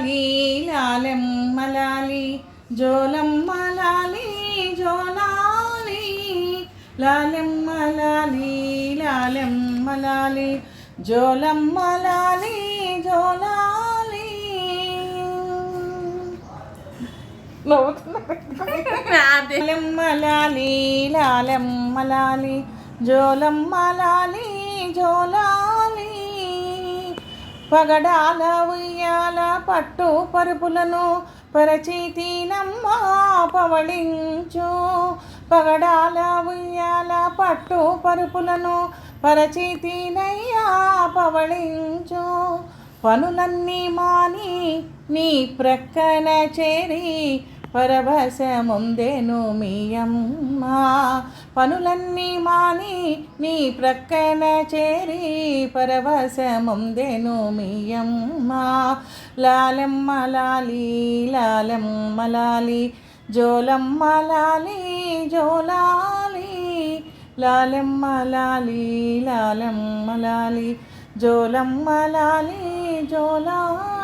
లాలి లాలెమ్మ లాలి జోలమ్మ లాలి జోలాలి లాలెమ్మ లాలి లాలెమ్మ లాలి జోలమ్మ లాలి జోలాలి. లాలెమ్మ లాలి లాలెమ్మ లాలి జోలమ్మ లాలి జోలాలి. పగడాల ఉయ్యాల పట్టు పరుపులను పరచితినమ్మ పవళించు. పగడాల ఉయ్యాల పట్టు పరుపులను పరచితినయ్యా పవళించు. పనులన్నీ మాని నీ ప్రక్కన చేరి పరవశముందెను మీయమ్మ. పనులన్నీ మాని నీ ప్రక్కన చేరి పరవశముందెను మీయమ్మ. లాలెమ్మ లాలి లాలెమ్మ లాలి జోలమ్మ లాలి జోలాలి లాలెమ్మ లాలి లాలెమ్మ లాలి జోలమ్మ లాలి జోలాలి.